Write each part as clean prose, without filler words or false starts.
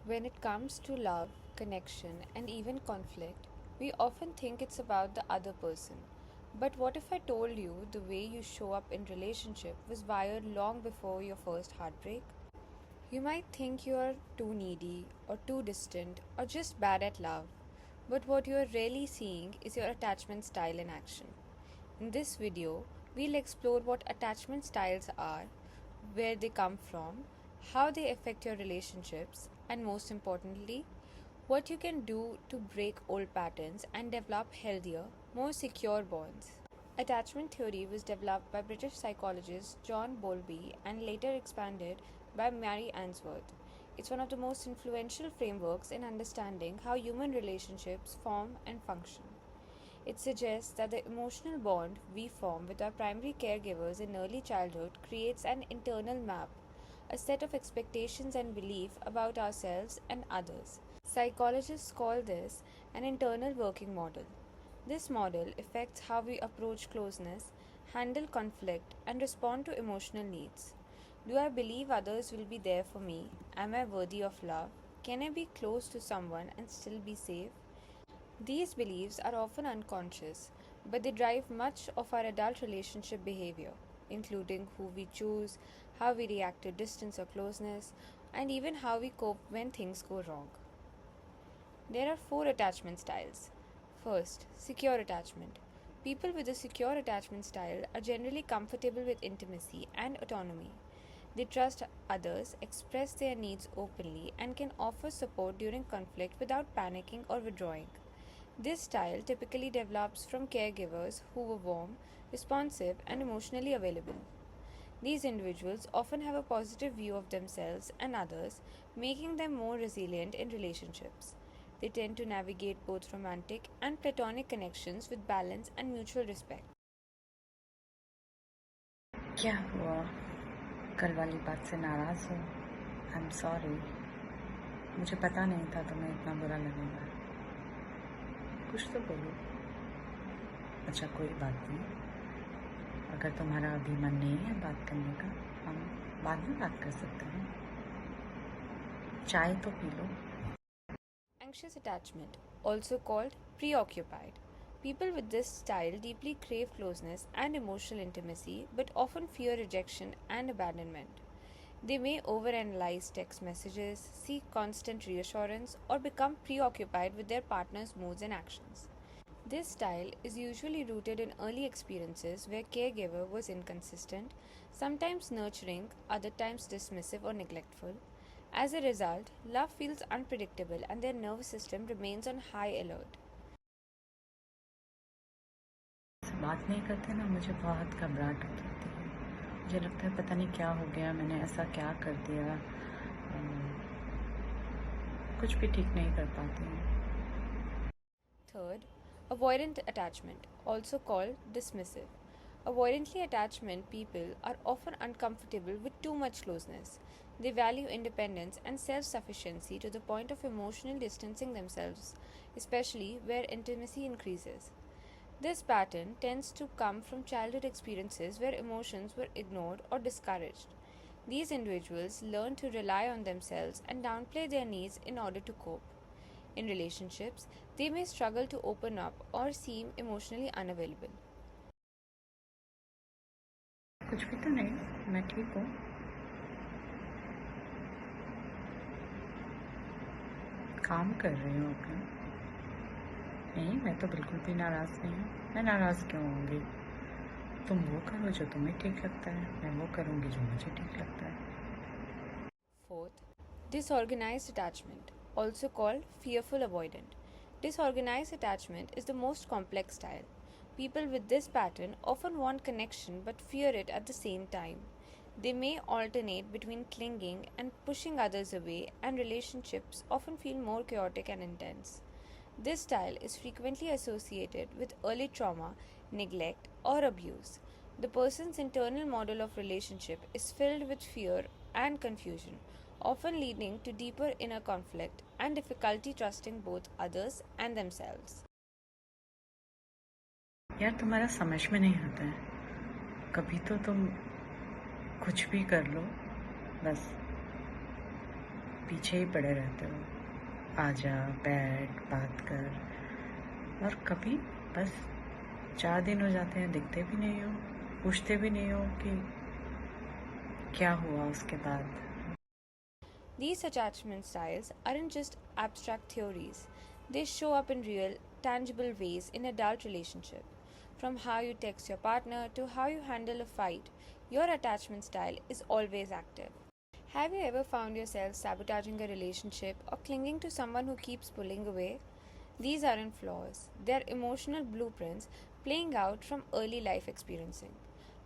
When it comes to love, connection, and even conflict, we often think it's about the other person. But what if I told you the way you show up in relationship was wired long before your first heartbreak? You might think you are too needy or too distant or just bad at love, but what you are really seeing is your attachment style in action. In this video, we'll explore what attachment styles are, where they come from, how they affect your relationships, and most importantly, what you can do to break old patterns and develop healthier, more secure bonds. Attachment theory was developed by British psychologist John Bowlby and later expanded by Mary Ainsworth. It's one of the most influential frameworks in understanding how human relationships form and function. It suggests that the emotional bond we form with our primary caregivers in early childhood creates an internal map, a set of expectations and beliefs about ourselves and others. Psychologists call this an internal working model. This model affects how we approach closeness, handle conflict, and respond to emotional needs. Do I believe others will be there for me? Am I worthy of love? Can I be close to someone and still be safe? These beliefs are often unconscious, but they drive much of our adult relationship behavior, including who we choose, how we react to distance or closeness, and even how we cope when things go wrong. There are 4 attachment styles. First, secure attachment. People with a secure attachment style are generally comfortable with intimacy and autonomy. They trust others, express their needs openly, and can offer support during conflict without panicking or withdrawing. This style typically develops from caregivers who were warm, responsive, and emotionally available. These individuals often have a positive view of themselves and others, making them more resilient in relationships. They tend to navigate both romantic and platonic connections with balance and mutual respect. क्या हुआ? कल वाली बात से नाराज़ हो? I am sorry. मुझे पता नहीं था तुम्हें इतना बुरा लगेगा. कुछ तो बोलो. अच्छा, कोई बात नहीं. अगर तुम्हारा अभी मन नहीं है बात करने का, हम बाद में बात कर सकते हैं. चाय तो P low. Anxious attachment, also called preoccupied. People with this style deeply crave closeness and emotional intimacy but often fear rejection and abandonment. They may overanalyze text messages, seek constant reassurance, or become preoccupied with their partner's moods and actions. This style is usually rooted in early experiences where caregiver was inconsistent, sometimes nurturing, other times dismissive or neglectful. As a result, love feels unpredictable and their nervous system remains on high alert. बात नहीं करते ना, मुझे बहुत घबराहट हो जाती है. मुझे लगता है पता नहीं क्या हो गया, मैंने ऐसा क्या कर दिया. कुछ भी ठीक नहीं कर पाती हूँ. Third, avoidant attachment, also called dismissive. Avoidantly attachment people are often uncomfortable with too much closeness. They value independence and self-sufficiency to the point of emotionally distancing themselves, especially where intimacy increases. This pattern tends to come from childhood experiences where emotions were ignored or discouraged. These individuals learn to rely on themselves and downplay their needs in order to cope. In relationships, they may struggle to open up or seem emotionally unavailable. कुछ भी तो नहीं, मैं ठीक हूँ. काम कर रही हूँ अपना. नहीं, मैं तो बिल्कुल भी नाराज़ नहीं हूँ. मैं नाराज़ क्यों होंगी? तुम वो करो जो तुम्हें ठीक लगता है, मैं वो करूँगी जो मुझे ठीक लगता है. Fourth, disorganized attachment, also called fearful avoidant. Disorganized attachment is the most complex style. People with this pattern often want connection but fear it at the same time. They may alternate between clinging and pushing others away, and relationships often feel more chaotic and intense. This style is frequently associated with early trauma, neglect, or abuse. The person's internal model of relationship is filled with fear and confusion, often leading to deeper inner conflict and difficulty trusting both others and themselves. यार, तुम्हारा समझ में नहीं आता है. कभी तो तुम कुछ भी कर लो, बस पीछे ही पड़े रहते हो, आजा बैठ बात कर, और कभी बस 4 दिन हो जाते हैं, दिखते भी नहीं हो, पूछते भी नहीं हो कि क्या हुआ उसके बाद. These attachment styles aren't just abstract theories, they show up in real, tangible ways in adult relationship. From how you text your partner to how you handle a fight, your attachment style is always active. Have you ever found yourself sabotaging a relationship or clinging to someone who keeps pulling away? These aren't flaws, they're emotional blueprints playing out from early life experiencing.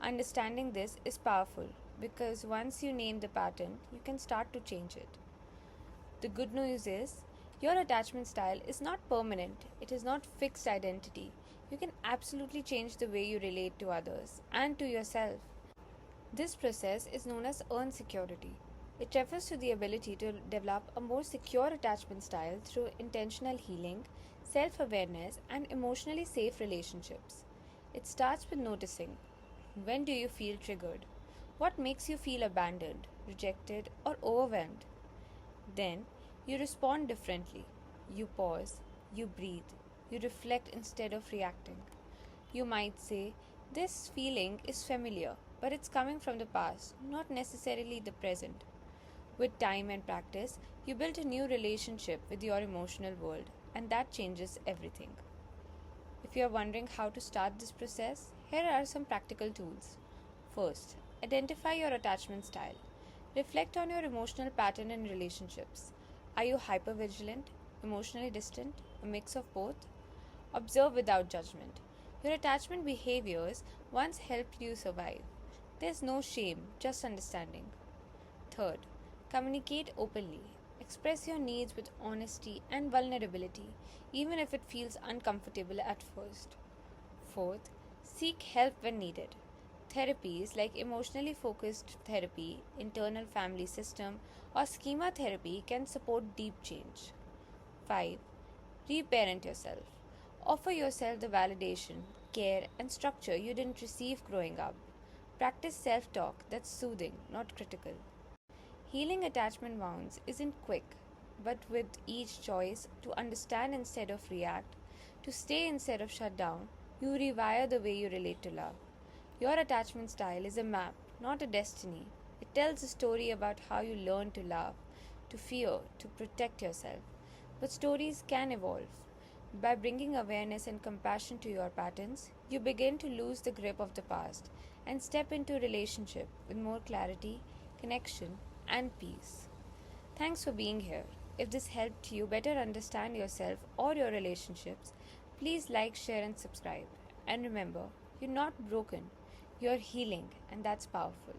Understanding this is powerful because once you name the pattern, you can start to change it. The good news is, your attachment style is not permanent, it is not fixed identity. You can absolutely change the way you relate to others and to yourself. This process is known as earned security. It refers to the ability to develop a more secure attachment style through intentional healing, self-awareness, and emotionally safe relationships. It starts with noticing. When do you feel triggered? What makes you feel abandoned, rejected, or overwhelmed? Then, you respond differently. You pause, you breathe, you reflect instead of reacting. You might say, "This feeling is familiar, but it's coming from the past, not necessarily the present." With time and practice, you build a new relationship with your emotional world, and that changes everything. If you are wondering how to start this process, here are some practical tools. First, identify your attachment style. Reflect on your emotional pattern in relationships. Are you hypervigilant, emotionally distant, a mix of both? Observe without judgment. Your attachment behaviors once helped you survive. There's no shame, just understanding. Third, communicate openly. Express your needs with honesty and vulnerability, even if it feels uncomfortable at first. Fourth, seek help when needed. Therapies like emotionally focused therapy, internal family system, or schema therapy can support deep change. 5. Reparent yourself. Offer yourself the validation, care, and structure you didn't receive growing up. Practice self-talk that's soothing, not critical. Healing attachment wounds isn't quick, but with each choice to understand instead of react, to stay instead of shut down, you rewire the way you relate to love. Your attachment style is a map, not a destiny. It tells a story about how you learn to love, to fear, to protect yourself. But stories can evolve. By bringing awareness and compassion to your patterns, you begin to lose the grip of the past and step into a relationship with more clarity, connection, and peace. Thanks for being here. If this helped you better understand yourself or your relationships, please like, share, and subscribe. And remember, you're not broken, you're healing, and that's powerful.